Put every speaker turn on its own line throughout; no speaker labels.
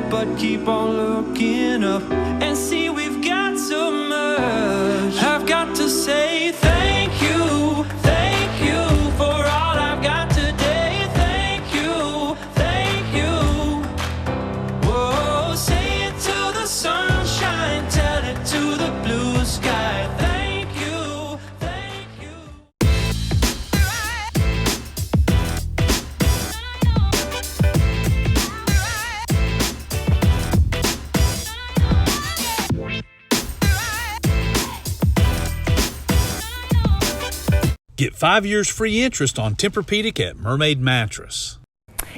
but keep on looking up and see we've got so much. I've got to say thank you for all I've got today. Thank you. Whoa, say it to the sunshine, tell it to the blue sky. Thank you.
Get 5 years free interest on Tempur-Pedic at Mermaid Mattress.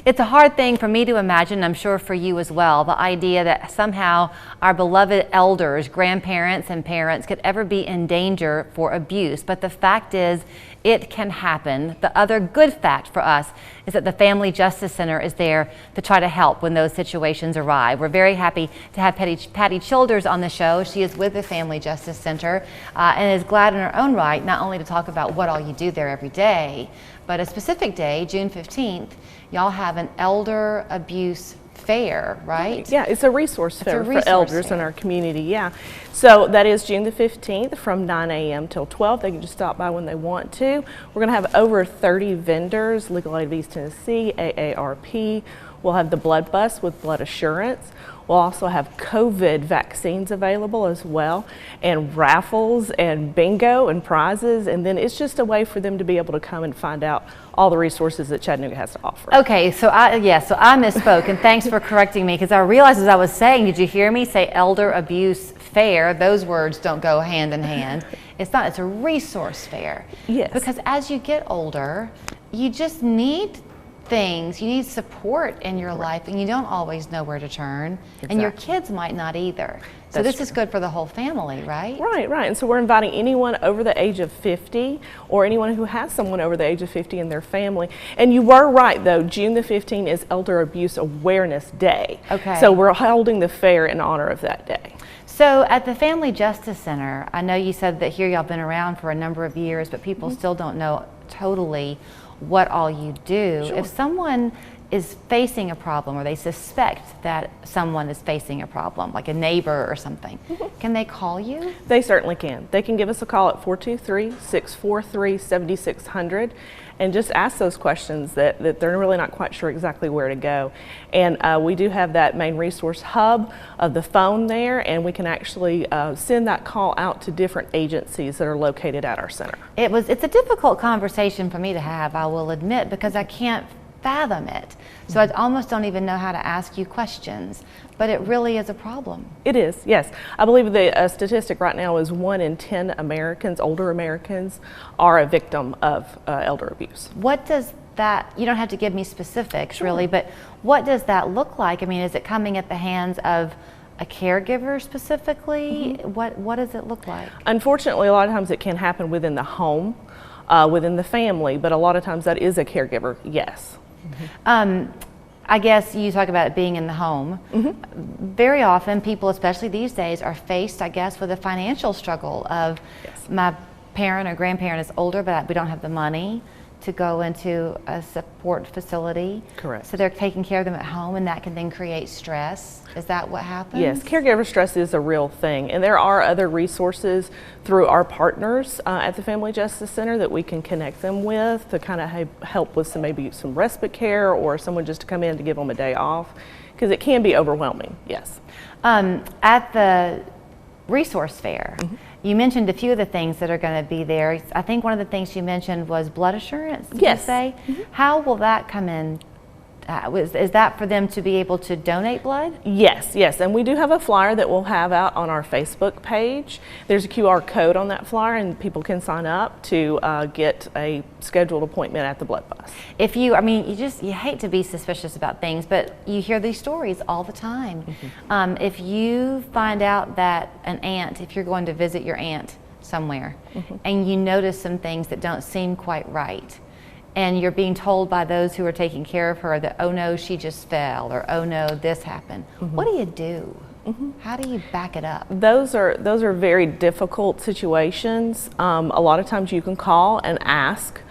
It's a hard thing for me to imagine, I'm sure for you as well, the idea that somehow our beloved elders, grandparents and parents could ever be in danger for abuse. But the fact is, it can happen. The other good fact for us is that the Family Justice Center is there to try to help when those situations arrive. We're very happy to have Patty Childers on the show. She is with the Family Justice Center and is glad in her own right not only to talk about what all you do there every day, but a specific day, June 15th, y'all have an elder abuse fair, right?
Yeah, it's a resource fair for elders in our community, yeah. So that is June the 15th from 9 a.m. till 12. They can just stop by when they want to. We're going to have over 30 vendors, Legal Aid of East Tennessee, AARP. We'll have the blood bus with blood assurance. We'll also have COVID vaccines available as well, and raffles and bingo and prizes. And then it's just a way for them to be able to come and find out all the resources that Chattanooga has to offer.
Okay, so I misspoke, and thanks for correcting me, because I realized as I was saying, did you hear me say elder abuse fair? Those words don't go hand in hand. It's not, it's a resource fair.
Yes.
Because as you get older, you just need things, you need support in your life, and you don't always know where to turn. Exactly. And your kids might not either. So this is good for the whole family, right?
Right. And so we're inviting anyone over the age of 50 or anyone who has someone over the age of 50 in their family. And you were right, though. June the 15th is Elder Abuse Awareness Day.
Okay.
So we're holding the fair in honor of that day.
So at the Family Justice Center, I know you said that here y'all been around for a number of years, but people still don't know totally what all you do.
Sure.
If someone is facing a problem, or they suspect that someone is facing a problem, like a neighbor or something, can they call you?
They certainly can. They can give us a call at 423-643-7600 and just ask those questions that they're really not quite sure exactly where to go. And we do have that main resource hub of the phone there, and we can actually send that call out to different agencies that are located at our center.
It's a difficult conversation for me to have, I will admit, because I can't fathom it. So I almost don't even know how to ask you questions, but it really is a problem.
It is, yes. I believe the statistic right now is 1 in 10 Americans, older Americans, are a victim of elder abuse.
What does that, you don't have to give me specifics really, but what does that look like? I mean, is it coming at the hands of a caregiver specifically? What does it look like?
Unfortunately, a lot of times it can happen within the home, within the family, but a lot of times that is a caregiver, yes.
I guess you talk about it being in the home. Very often people, especially these days, are faced, I guess, with a financial struggle of my parent or grandparent is older, but we don't have the money to go into a support facility.
Correct.
So they're taking care of them at home, and that can then create stress. Is that what happens?
Yes, caregiver stress is a real thing, and there are other resources through our partners at the Family Justice Center that we can connect them with to kind of help with maybe some respite care, or someone just to come in to give them a day off, because it can be overwhelming, yes.
At the resource fair, you mentioned a few of the things that are going to be there. I think one of the things you mentioned was blood assurance. Did you say? How will that come in? Is that for them to be able to donate blood?
Yes, and we do have a flyer that we'll have out on our Facebook page. There's a QR code on that flyer, and people can sign up to get a scheduled appointment at the blood bus.
If you hate to be suspicious about things, but you hear these stories all the time. If you find out that an aunt, if you're going to visit your aunt somewhere, and you notice some things that don't seem quite right, and you're being told by those who are taking care of her that, oh no, she just fell, or oh no, this happened. What do you do? How do you back it up?
Those are very difficult situations. A lot of times you can call and ask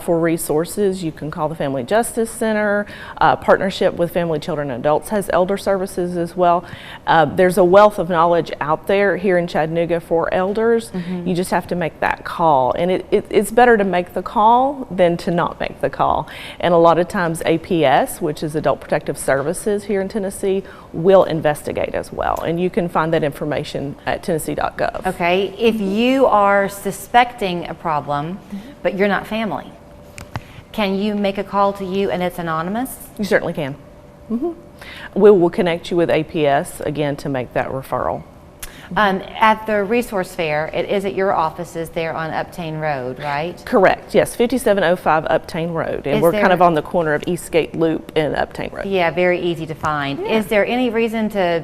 for resources. You can call the Family Justice Center. Partnership with Family, Children, and Adults has elder services as well. There's a wealth of knowledge out there here in Chattanooga for elders. You just have to make that call, and it's better to make the call than to not make the call. And a lot of times APS, which is Adult Protective Services here in Tennessee, will investigate as well, and you can find that information at tennessee.gov.
Okay, if you are suspecting a problem, but you're not family, can you make a call to you and it's anonymous?
You certainly can. We will connect you with APS again to make that referral.
At the resource fair, it is at your offices there on Uptain Road, right?
Correct, yes, 5705 Uptain Road, and we're kind of on the corner of Eastgate Loop and Uptain Road.
Yeah, very easy to find. Is there any reason to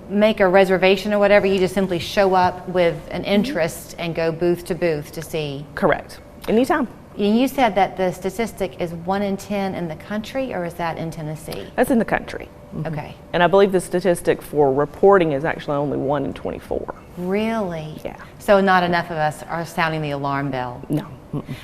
make a reservation or whatever? You just simply show up with an interest and go booth to booth to see?
Correct, anytime.
And you said that the statistic is 1 in 10 in the country, or is that in Tennessee?
That's in the country.
Okay.
And I believe the statistic for reporting is actually only 1 in 24.
Really?
Yeah.
So not enough of us are sounding the alarm bell?
No.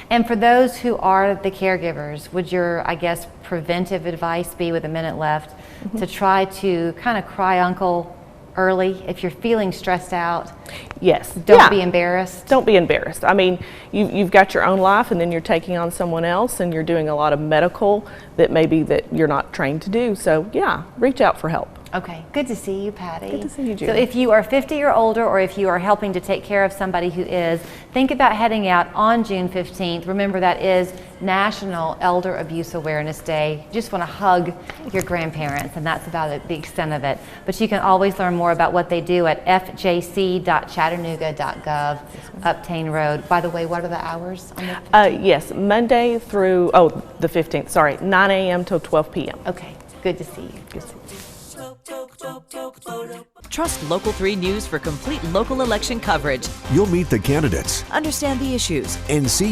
And for those who are the caregivers, would your, I guess, preventive advice be, with a minute left, to try to kind of cry uncle early if you're feeling stressed out?
Yes.
Don't be embarrassed.
Don't be embarrassed. I mean, you've got your own life, and then you're taking on someone else, and you're doing a lot of medical that maybe that you're not trained to do. So yeah, reach out for help.
Okay, good to see you, Patty.
Good to see you, Judy.
So if you are 50 or older, or if you are helping to take care of somebody who is, think about heading out on June 15th. Remember, that is National Elder Abuse Awareness Day. You just want to hug your grandparents, and that's about the extent of it. But you can always learn more about what they do at fjc.chattanooga.gov, Uptain Road. By the way, what are the hours on the 15th?
Yes, Monday through, the 15th, sorry, 9 a.m. till 12 p.m.
Okay, good to see you.
Good to see you.
Trust Local 3 News for complete local election coverage.
You'll meet the candidates
Understand the issues
and see